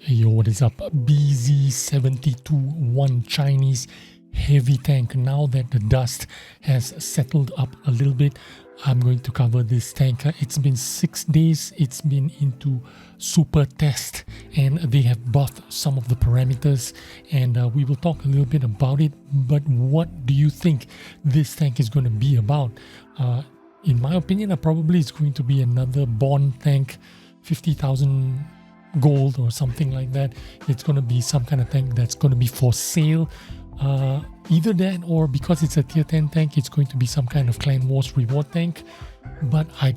Yo, what is up? BZ-72-1 Chinese heavy tank. Now that the dust has settled up a little bit, I'm going to cover this tank. It's been 6 days. It's been into super test and they have buffed some of the parameters, and we will talk a little bit about it. But what do you think this tank is going to be about? In my opinion, probably it's going to be another Bond tank, 50,000 gold or something like that. It's going to be some kind of tank that's going to be for sale. Either that, or because it's a tier 10 tank, it's going to be some kind of Clan Wars reward tank. But I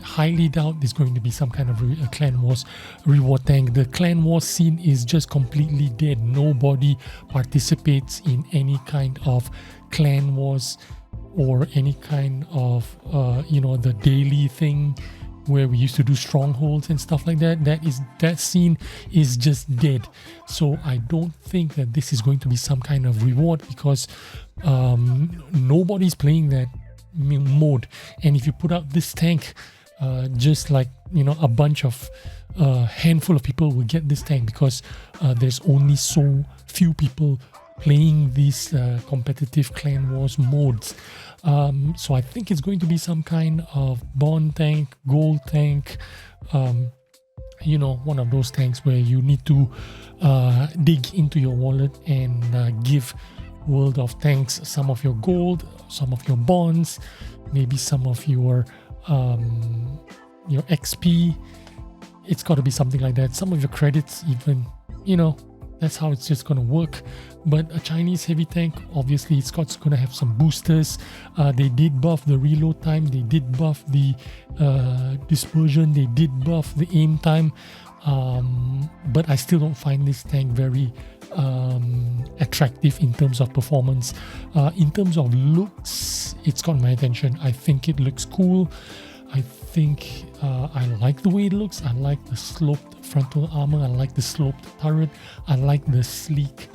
highly doubt there's going to be some kind of a Clan Wars reward tank. The Clan Wars scene is just completely dead. Nobody participates in any kind of Clan Wars or any kind of the daily thing where we used to do strongholds and stuff like that. That scene is just dead. So I don't think that this is going to be some kind of reward, because nobody's playing that mode. And if you put out this tank, just like a bunch of handful of people will get this tank, because there's only so few people playing these competitive Clan Wars modes. So I think it's going to be some kind of Bond tank, gold tank, one of those tanks where you need to dig into your wallet and give World of Tanks some of your gold, some of your bonds, maybe some of your XP. It's got to be something like that. Some of your credits even, that's how it's just going to work. But a Chinese heavy tank, obviously it's going to have some boosters. They did buff the reload time, they did buff the dispersion, they did buff the aim time, but I still don't find this tank very attractive in terms of performance. In terms of looks, it's got my attention. I think it looks cool. I think I like the way it looks. I like the sloped frontal armor. I like the sloped turret. I like the sleek,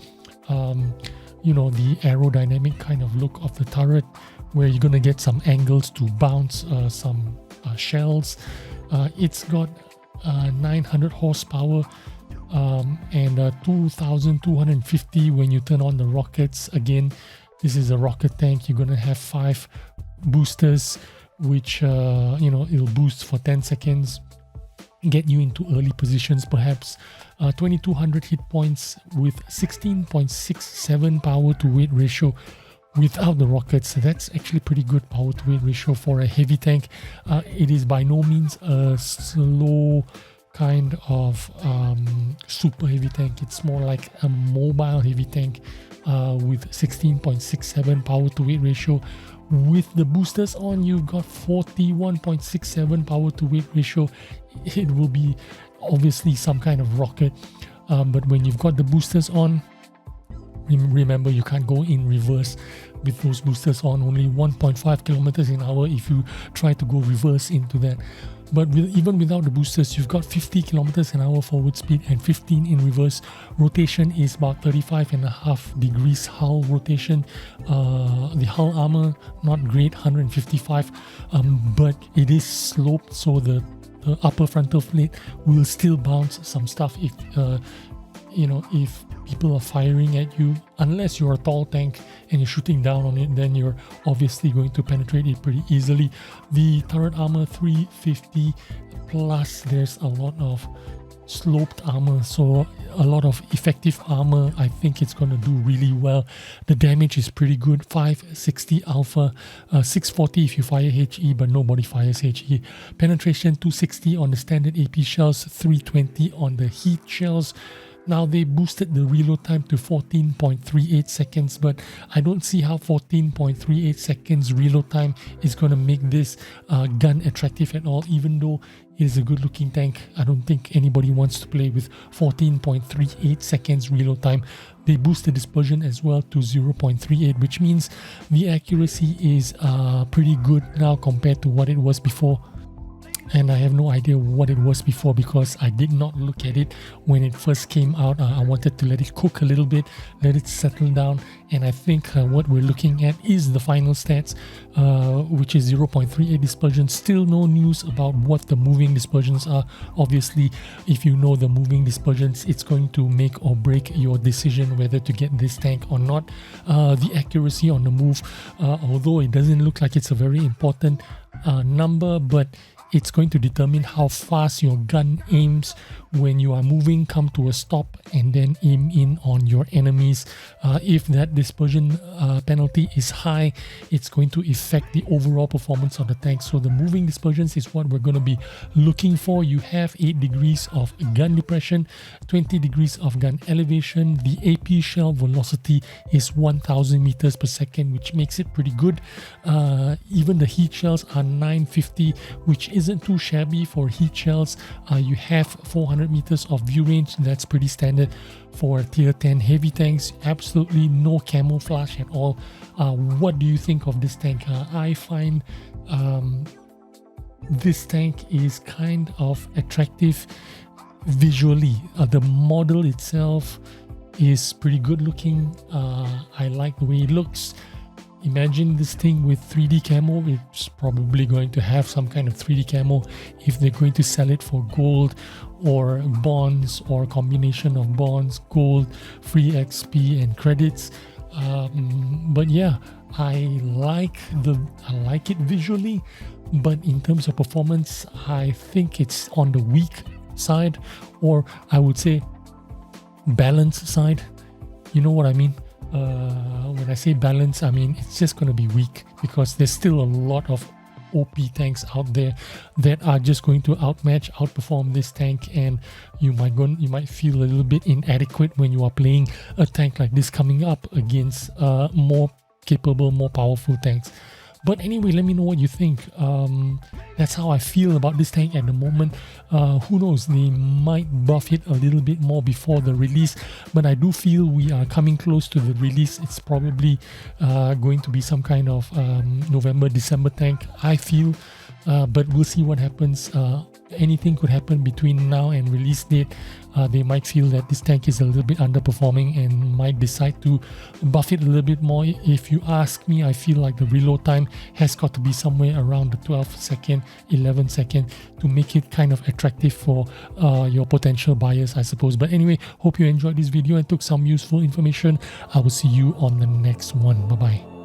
the aerodynamic kind of look of the turret, where you're gonna get some angles to bounce some shells. It's got 900 horsepower and 2,250 when you turn on the rockets. Again, this is a rocket tank. You're gonna have 5 boosters, which it'll boost for 10 seconds, get you into early positions perhaps. 2200 hit points with 16.67 power to weight ratio without the rockets. That's actually pretty good power to weight ratio for a heavy tank. It is by no means a slow kind of super heavy tank. It's more like a mobile heavy tank with 16.67 power to weight ratio. With the boosters on, you've got 41.67 power to weight ratio. It will be obviously some kind of rocket, but when you've got the boosters on, remember you can't go in reverse with those boosters on. Only 1.5 kilometers an hour if you try to go reverse into that. But even without the boosters, you've got 50 kilometers an hour forward speed and 15 in reverse. Rotation is about 35.5 degrees hull rotation. The hull armor, not great, 155, but it is sloped, so the upper frontal plate will still bounce some stuff if people are firing at you. Unless you're a tall tank and you're shooting down on it, then you're obviously going to penetrate it pretty easily. The turret armor 350, plus there's a lot of sloped armor, so a lot of effective armor. I think it's going to do really well. The damage is pretty good, 560 alpha, 640 if you fire HE, but nobody fires HE. Penetration 260 on the standard AP shells, 320 on the heat shells. Now they boosted the reload time to 14.38 seconds, but I don't see how 14.38 seconds reload time is going to make this gun attractive at all. Even though it is a good looking tank, I don't think anybody wants to play with 14.38 seconds reload time. They boost the dispersion as well to 0.38, which means the accuracy is pretty good now compared to what it was before. and I have no idea what it was before because I did not look at it when it first came out. I wanted to let it cook a little bit, let it settle down, and I think what we're looking at is the final stats, which is 0.38 dispersion. Still no news about what the moving dispersions are. Obviously, if you know the moving dispersions, it's going to make or break your decision whether to get this tank or not. The accuracy on the move, although it doesn't look like it's a very important number, but it's going to determine how fast your gun aims when you are moving, come to a stop, and then aim in on your enemies. If that dispersion penalty is high, it's going to affect the overall performance of the tank. So the moving dispersions is what we're going to be looking for. You have 8 degrees of gun depression, 20 degrees of gun elevation. The AP shell velocity is 1000 meters per second, which makes it pretty good. Even the heat shells are 950, which isn't too shabby for heat shells. You have 400 meters of view range. That's pretty standard for tier 10 heavy tanks. Absolutely no camouflage at all. What do you think of this tank? I find this tank is kind of attractive visually. The model itself is pretty good looking. I like the way it looks. Imagine this thing with 3D camo. It's probably going to have some kind of 3D camo if they're going to sell it for gold or bonds, or a combination of bonds, gold, free XP and credits. But yeah, I like it visually, but in terms of performance, I think it's on the weak side, or I would say balanced side. You know what I mean? When I say balance, I mean it's just going to be weak because there's still a lot of OP tanks out there that are just going to outperform this tank, and you might feel a little bit inadequate when you are playing a tank like this coming up against more capable, more powerful tanks. But anyway, let me know what you think. That's how I feel about this tank at the moment. Who knows, they might buff it a little bit more before the release, but I do feel we are coming close to the release. It's probably going to be some kind of November, December tank, I feel. But we'll see what happens. Anything could happen between now and release date. They might feel that this tank is a little bit underperforming and might decide to buff it a little bit more. If you ask me, I feel like the reload time has got to be somewhere around the 12 second, 11 second to make it kind of attractive for your potential buyers, I suppose. But anyway, hope you enjoyed this video and took some useful information. I will see you on the next one. Bye bye.